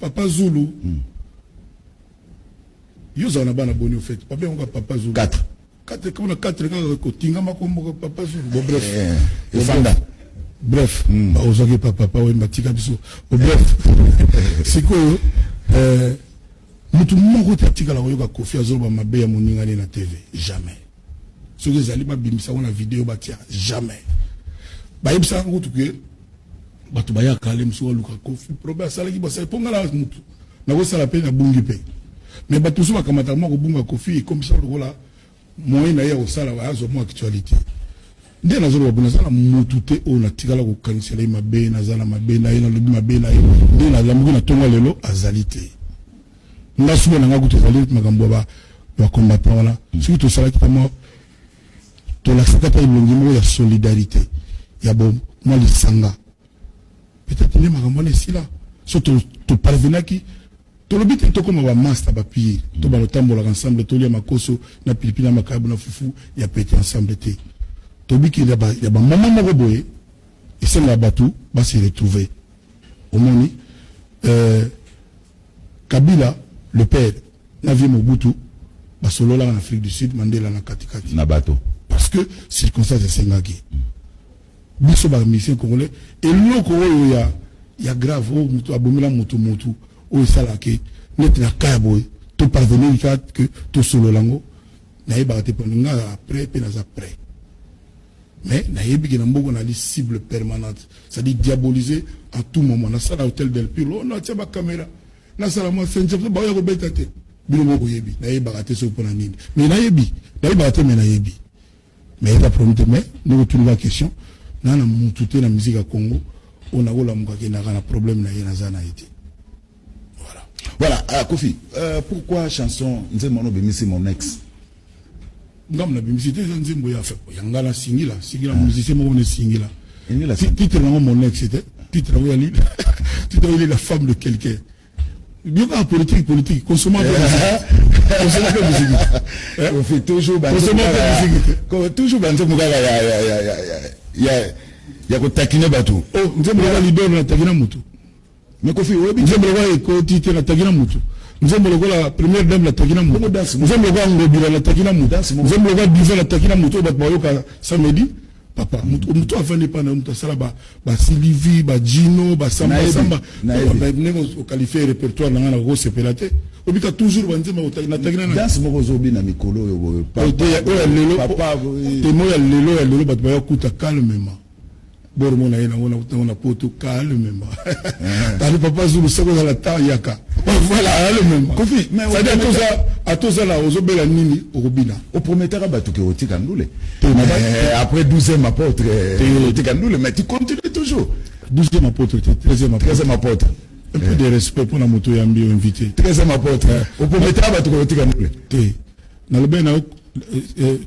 Papa Zulu. Yo, on a bana boni au fait. Papa Zulu. 4. 4 Tingama comme Papa Zulu. Bon, bref. Ozaki papa ouais matika biso. Bref. C'est quoi mutu moko tatika la yoka Kofi azoba mabe ya moningani na TV. Jamais. Ce que zali ba bimisa na vidéo batia jamais. Ba yebisa ngutu ke batu baya kale mso luka Kofi proba sala ki bosa ponga la mutu. Na ko sala pe na bungi pe. Mais batu so bakamata moko bunga Kofi comme ça là moyen na ya ko sala wa azo mo actualité. Nde na zolo bona sala mutu te o na tikala ko kanisela mabe na zala mabe na ina lobi mabe na nde na lamu na tonga lelo azalité. Nga suba na ngakutu zali makambo ba combattant wala. Surtout sala ki tamo to la sakata ilongimo ya solidarité ya bon moi le sanga peut-être même makambo na sila so to parvenaki to lobite to comme ba master ba pied to ba lotambola ensemble to lia makoso na pilipina makabu na fufu ya pété ensemble te to biki ya ba maman moko boye et c'est la batu ba se retrouver au moni Kabila le père na vie Mobutu ba solo la en Afrique du Sud Mandela na katikati na bateau parce que circonstances de Sengaki biso ba mission congolais et loko oyo ya grave o mutu abomela mutu o salake net na kayabo to parvenir que to solo lango na yeba te poninga après pe na après mais na yebi que na mboko na li cible permanente ça dit diaboliser à tout moment na sala hôtel del Pilo na tia ba caméra na sala mo senje ba ya ko betate bilo moko yebi na yeba te so pona nini mais na yebi te mais na yebi mais il a promis mais nous retournons la question na mututé na musique à Congo on a la mukake na problème na yana été. Voilà, Kofi, pourquoi chanson Nzemono Bimisi mon ex? Ngam na Bimisi te Nzembo ya fait yangala singila musicien mo ne singila. Titre na mon ex c'était titre il est la femme de quelqu'un. Bien pas politique, consommateur musique. On fait toujours toujours il y a ko takine batou. Oh, Nzembo la leader na takina mutu. Mais Kofi, Nzembo la ko titre na takina mutu. Nzembo la première dame la takina mutu. Nzembo la ngobila la takina mutu. Nzembo la diva la takina mutu ba bayoka samedi. Papa, mutu afande pana mutu sala ba Sylvie, ba Gino, ba Samba. Ba au qualifier répertoire na ngana go sepelate. Obika toujours banzema na takina na. Danse moko zobi na mikolo yo. Papa, temo ya lelo ba bayokuta calmement. Bormo na yena on a poto calmement. Tali papa zulu sako za la tayaka. Voilà le même. Kofi, mais ça dit à tous ça là ozobela nini orobina. Au prometteur batu ke otika ndule. Après 12e apôtre otika ndule mais tu continues toujours. 12e apôtre, 13e apôtre. Un peu de respect pour la moto yambi invité. 13e apôtre. Au prometteur batu ke otika ndule. Na le ben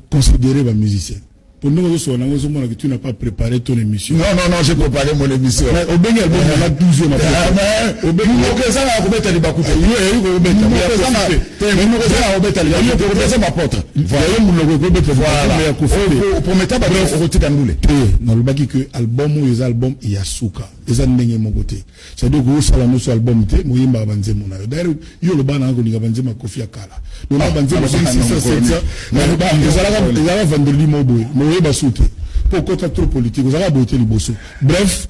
considérer ba musicien. Pour nous, que tu n'as pas préparé ton émission. Non, j'ai préparé mon émission. Au Bénin, il y a 12e apôtre. Au Bénin, il y a Souka. Eza ndenge mokote. C'est-à-dire que ça la notion album te moyimba banzemo na. D'ailleurs, yo le bana ngo ninga banzema Kofi Akala. Donc banzema 600 ezala vandeli moboy. Moyeba soute. Pour contre trop politique, ezala boté liboso. Bref,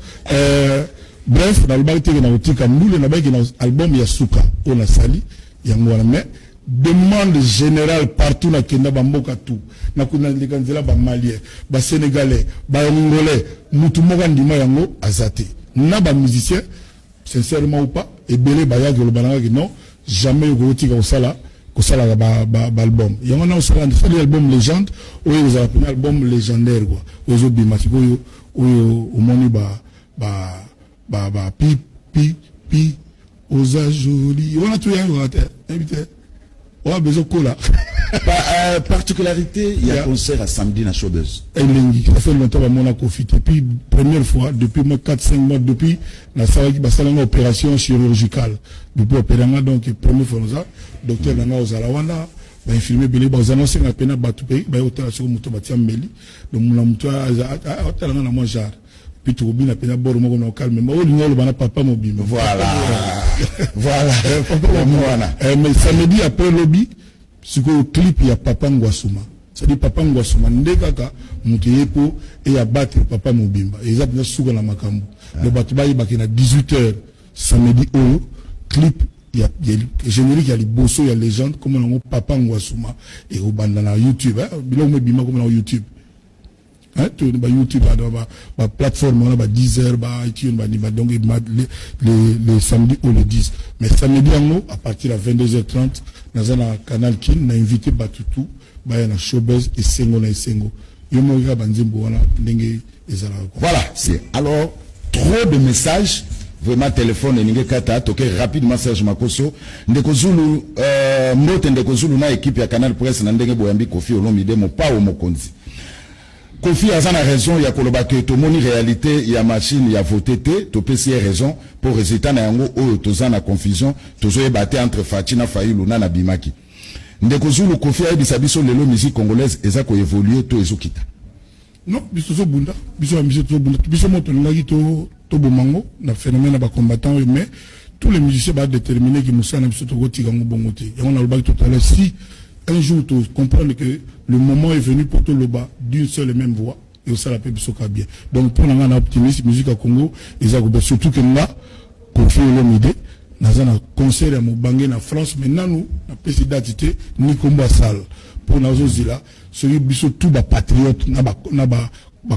na le bakite na otika mbule na baki na album ya Souka. On a sali yango wana mais demande générale partout na Kenya bamboka tout. Na kuna likanzela ba malien, ba sénégalais, ba ngolais, mutu moka ndima yango azate. Na ba musicien sincèrement ou pas et belé baya que le bananga non jamais au tika au sala ba album yango na osala ndifali album légende ou ils ont appelé album légendaire quoi aux autres bimatiko ou au moni ba pi aux joli on a tout yango invité on a besoin cola. Particularité, il y a un concert à samedi dans Showbuzz. Ça fait longtemps que mon a profité. Puis, première fois, depuis 4-5 mois, depuis, la salle une opération chirurgicale. Depuis l'opération, donc, première fois, docteur Nana Ozalawanda, bah, infirmier Bélé, bah, aux annoncés, à peine, bah, tout pays, bah, opération, mouto, bah, tiens, Méli. Donc, mon mouto, à moi, jar. Puis, tout le monde, à peine, bord, mon calme, mais, oh, l'union, le papa, mobile. Voilà. Mais samedi, après lobby, ce que clip il y a Papa Ngwasuma. C'est-à-dire Papa Ngwasuma ndekaka muteyepo et à battre Papa Mobimba. Et ça bien souga na makambo. Le batuba il bakina 18h samedi au clip il y a générique il y a les bosso il y a légende comme on Papa Ngwasuma et au bandana YouTube hein bilo Mobimba comme on YouTube. Hein tout ba YouTube ba plateforme on a 10h ba iTunes ba donc les samedi au le 10 mais samedi à partir de 22h30 dans un canal qui n'a invité Batutu ba na Showbuzz et Sengo na Sengo yomo ga banzimbo wana ndenge ezala. Voilà, c'est alors trop de messages vraiment téléphone et ninge kata toke rapidement Serge Makoso ndeko Zulu mbote ndeko Zulu na équipe ya Canal Presse na ndenge boyambi Kofi Olomide mo pa o mokonzi Kofi a raison, il y a kolobake to moni réalité, il y a machine, il y a voté to pesi raison pour résultat na yango o toza na confusion, tozo ebate entre Fatina Fayulu na Bimaki. Ndeko Zulu Kofi a bisabiso lelo musique congolaise eza ko évoluer to ezokita. Non, biso zo bunda, biso a musique to bunda, biso moto ngaki to bomango na phénomène ba combattant mais tous les musiciens ba déterminer que musana biso to gotika ngo bongote. Et on a le bac tout à l'heure si un jour tu comprends que le moment est venu pour tout le bas d'une seule et même voix et au salape bisoka bien. Donc pour un optimiste musique à Congo, ils ont surtout que là Kofi Olomide dans un concert à Mobangé en France maintenant nous na pesi d'identité ni combat salle pour nazo zila celui biso tout ba patriote na ba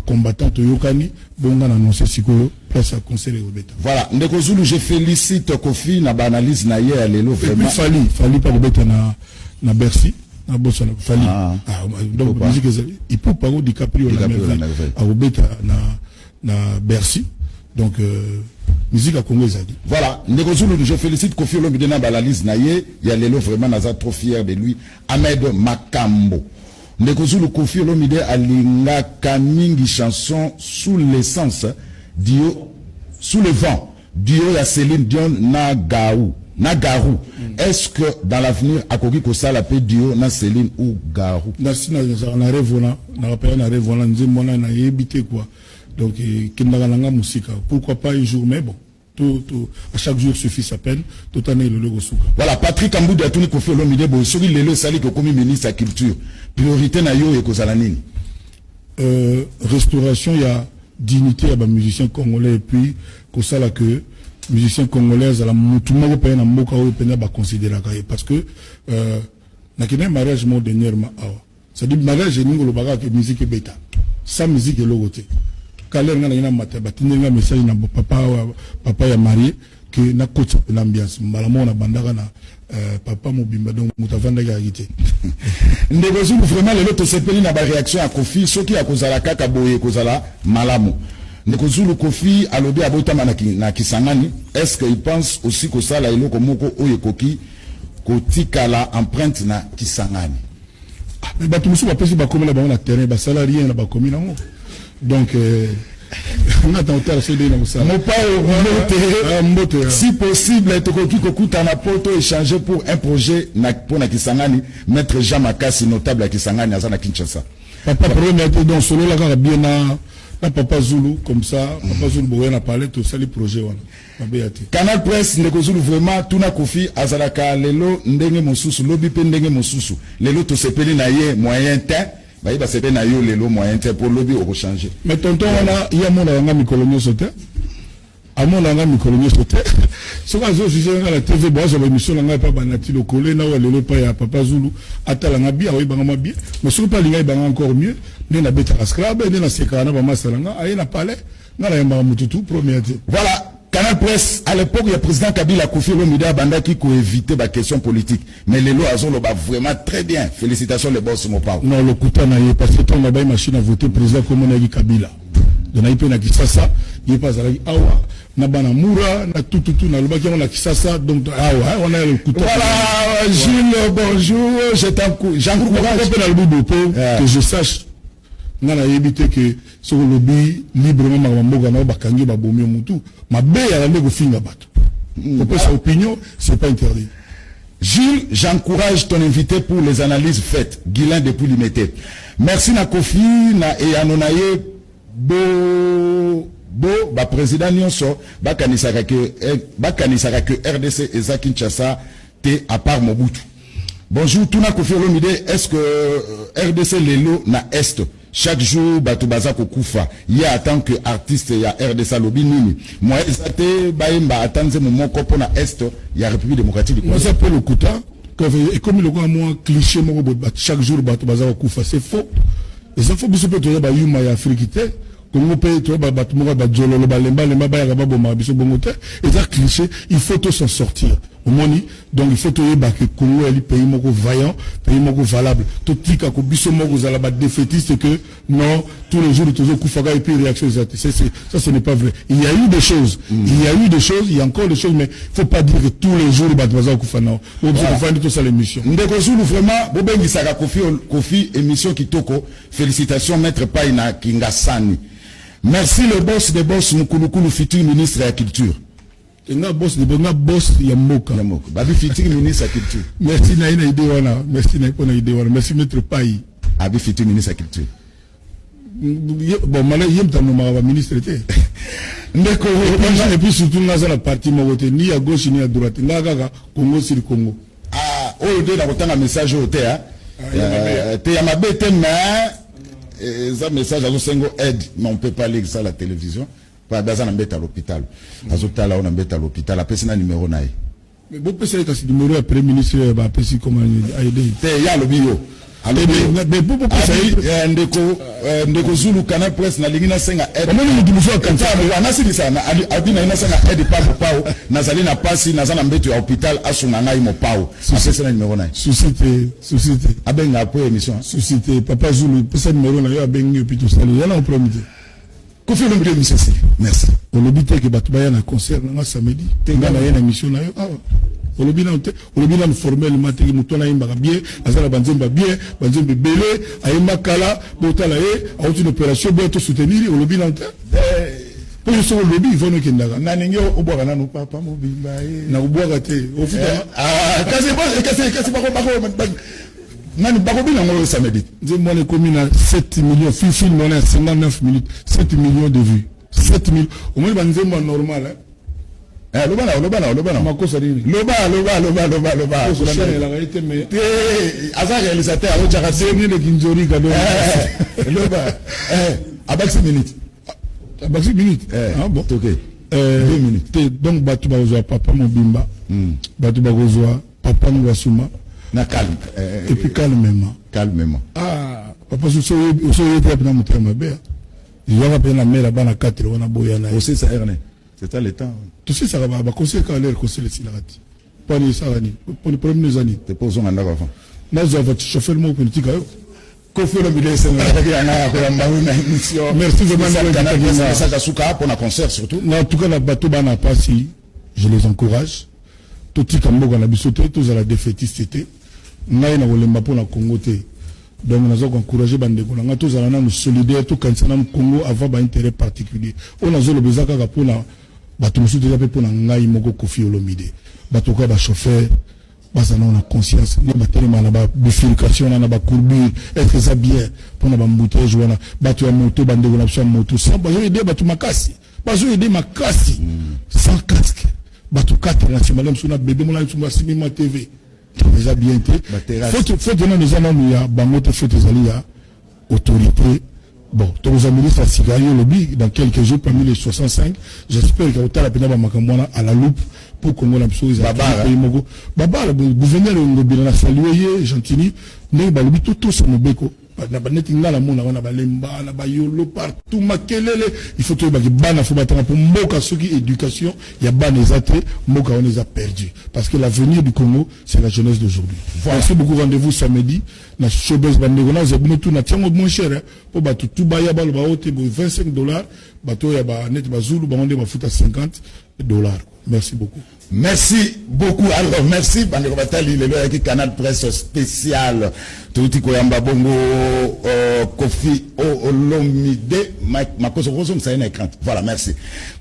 combattant Toyokani bonga na annoncer sikoyo place à concert au beta. Voilà, ndeko Zulu je félicite Kofi na ba analyse na hier lelo vraiment. Fali pas le beta na Bercy na bossa na Fali donc musique il peut pas DiCaprio la merveille à Obeta na Bercy donc musique à Congo Zadi. Voilà, je félicite Kofi Olomide na balalize naye, il y a Lelo vraiment naza trop fier de lui. Ahmed Makambo. Nekozulu Kofi Olomide alinga kamingi chanson sous l'essence dio sous le vent. Dio ya Céline Dion na Garou. Est-ce que dans l'avenir akoki ko sala pe dio na Céline ou Garou? Na rêve na rappelle na rêve na nzimona na yebité quoi. Donc, pourquoi pas un jour, mais bon, à chaque jour suffit sa peine, tout en est le logo souka. Voilà, Patrick Ambou de Atouni Kofi Olomide, bon, celui le sali qui comme ministre de la culture, priorité na yo et Kozalanini. Restauration, il y a dignité à les musiciens congolais, et puis, Kosala que, musiciens congolais, à la moutouma européenne, à Moka européenne, à considérer parce que, n'a qu'un mariage, mon dernièrement, c'est-à-dire, mariage, et nous, le bagage, musique et bêta. Sans musique et logoté. Kaler nga na mata batinde nga message na papa ya marié que na coach l'ambiance malamo na bandaka na papa mobimba donc mutavanda ya yité ndeko vraiment le loto sepeli na ba réaction à Kofi soki akozala kaka boye kozala malamu ndeko zulu Kofi alobi abotama na Kisangani est-ce qu'il pense aussi que ça la eloko moko oye koki kotikala empreinte na Kisangani mais batu musu ba pesi ba komela ba na terrain ba salarié na ba komina ngo. Donc, on a tenté à se dire si possible, échanger pour un projet pour Nakisangani, mettre Jean Makassi notable à Kisangani, à Kinshasa. Papa, premier donc solo la bien na Papa Zulu, comme ça, Papa Zulu Boyan a parlé de ça, les projets. Canal Presse, Ndeko Zulu vraiment, Tuna Kofi, Azalaka, Lelo, Ndenge Mosusu, Lobi Pendenge Mosusu, Lelo to se peli na ye, moyen temps. Il va se faire les moyens pour lobby au changer. Mais tonton, il y a mon langage mi-colonial sauté. À mon langage mi-colonial sauté. Ce que je suis à la TV, j'avais mis sur l'angage pas banati le collé, n'a pas le pas à Papa Zulu, à Talangabia, oui, Bangamabia. Mais ce que pas l'ingay bang encore mieux, n'est la bête à scrab, n'est la sécana, Bamasalanga, aïe la palais, n'a la yambamututu, première. Voilà. Canal Presse, à l'époque, il y a le président Kabila Kofi Olomide Banda qui a évité la question politique. Mais les lois ont vraiment très bien. Félicitations les boss Mopao. Non, le Kouta n'a parce que on a une machine à voter président comme on a dit Kabila. Donc, il y a Kisasa, il y a pas Awa, Nabana Moura, na tout, na le on a Kisasa, donc Awa, on a le Kouta. Voilà, Gilles, bonjour, j'encourage que je sache. Nana éviter que sur le lobby librement mamboga na bakangi ba bomi mutu ma be ya ndeko finga bato pour sa opinion c'est pas interdit. Gilles, j'encourage ton invité pour les analyses faites. Guilain depuis Limité. Merci na Kofi na et anonaye ba président nyonso bakanisaka que RDC et za Kinshasa te à part Mobutu. Bonjour Tuna Kofi Olomide, est-ce que RDC lelo na est chaque jour batubaza kokufa ya attend que artiste ya RDC lobby nini moi ezate baimba atanze mon kopo na est ya République démocratique du Congo. Moi ça peut le kuta et comme le grand moi cliché mo chaque jour batubaza kokufa c'est faux. Les infos biso peut to ba yuma ya Afrique Congo peut to ba batu mo ba jololo ba lemba lemba ba ya ba boma biso bongote et ça cliché il faut tout s'en sortir. Donc il faut que le Congo est un pays vaillant, pays valable. Tout dit que biso moko za la défaitiste que non tous les jours toujours kufaga et puis réaction ça ce n'est pas vrai. Il y a eu des choses, il y a encore des choses mais faut pas dire que tous les jours il va kufa non. On va faire tout ça l'émission. Ndeko Zulu vraiment bobengi saka Kofi émission kitoko. Félicitations maître Paina Kingasani. Merci le boss des boss Mukulu futur ministre de la culture. Nga boss ya Moka. Babi futur ministre de la culture. Merci na ina idée wana. Merci na ipona idée wana. Merci maître Pai. Abi futur ministre de la culture. Bon malay yem tanu ma ministre té. Ndeko et puis surtout nga na parti mogote ni à gauche ni à droite. Nga gaga Congo sur Congo. Ah, o de na kotanga message au té hein. Té ya mabete mais ça message à Sengo aide, mais on peut pas lire ça à la télévision. Pas besoin d'embêter à l'hôpital. Azotala on embête à l'hôpital. Après c'est un numéro naï. Mais bon peut-être que c'est numéro après ministre va passer comment aider. Té ya le bio. ndeko Zulu Canal Presse na lingi na senga aide. Comment nous disons quand ça anasili sana adina ina senga aide pa pao nazali na pasi nazana mbeto ya hôpital asuna ngai mo pao. Apesa na numéro na. Société abenga po émission. Société Papa Zulu pesa numéro na yo abengi hôpital sali yana en premier. Kofi Olomide monsieur si. Merci. On obite que batu baya na concert na samedi. Tenga na yana émission na yo. Olobina formellement te mutona imba bien azala banzemba bien banzembe belé ayemba kala botala a une opération bien te soutenir olobina te pour so lobi ils vont nous kendaga na ningi obwaka nanu papa mobimba na obwaka te ofuta kasi bako nani bako bina ngo samedi nzembo ne commune 7 millions film on a 59 minutes 7 millions de vues 7 millions au moins banzemba normal hein. Loba. Makosa nini? Loba. La réalité mais asa réalisateur a déjà rassé ni le Kinzori kado. Loba. Abaxi minute. Abaxi minute. Ah bon. OK. 2 minutes. Donc batu bazo papa Mobimba. Batu bazo papa Ngwasuma. Na calme. Et puis calmement. Ah, papa so yete na mutema be. Il va pas na mère bana 4 wana boyana. Aussi ça erne. C'est ça le temps. Tout ça va conseiller quand l'air conseiller silarati. Pas les sarani. Pour les premières années. C'est pour son andava. Nazo va chauffeur mo politique ayo. Kofi Olomide c'est na émission. Merci vraiment ça ka suka pour na concert surtout. En tout cas la bateau bana pasi, je les encourage. Tout kamboka na bisoté, tous à la défaitiste. Ngai na wolemba pour na Congo te. Donc nous avons encouragé bandeko nga tous à nous solidaire tout quand na Congo avant ba intérêt particulier. On a zolo bezaka ka pour na bato musu te pour na ngai moko Kofi Olomide. Bato ka ba chauffeur bazana na conscience ni batelema na ba bifurcation na ba courbure être ça bien pour na ba mbouteille wana bato ya moto bandeko na moto sans bazo aider bato makasi bazo aider makasi sans casque bato 4 national msuna bébé mona msuna sinima TV déjà bien été faut donner les hommes ya bangote faut ezali ya autorité. Bon, tous les ministres à Sigario lobby dans quelques jours parmi les 65. J'espère qu'il y aura la peine makamwana à la loupe pour qu'on ait chose Baba, le gouverneur de la salué gentili, mais bah lobby tout sur nos béco. Na baneti ngala mona wana balemba na bayolo partout makelele il faut que bana faut battre pour mboka soki éducation ya bana ezate mboka on les a perdu parce que l'avenir du Congo c'est la jeunesse d'aujourd'hui. Merci beaucoup, rendez-vous samedi na showbiz bandeko na zabino tout na tiango moins cher pour batu tout baya balo ba hote $25 bato ya ba net bazulu ba onde ba futa $50. Merci beaucoup. Merci beaucoup. Alors, merci. Bandeko Batali, le loyaki Canal Presse spécial. Touti Koyamba Bongo, Kofi Olomide, Makoso Rosom, c'est un écran. Voilà, merci.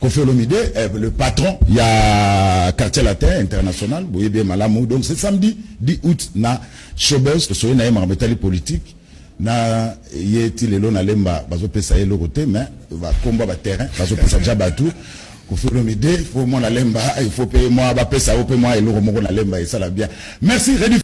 Kofi Olomide, le patron, il y a Quartier Latin International, Bouyebe Malamou. Donc, c'est samedi 10 août, na Showbiz, le soye na yema Batali politique. Na yeti lelo na lemba, bazo pesa yelo côté, mais va combat ba terrain, bazo pesa jabatu. Kofi Olomide, il faut moi la lemba, il faut payer moi, ba pesa, il faut payer moi et le remoro la lemba et ça la bien. Merci.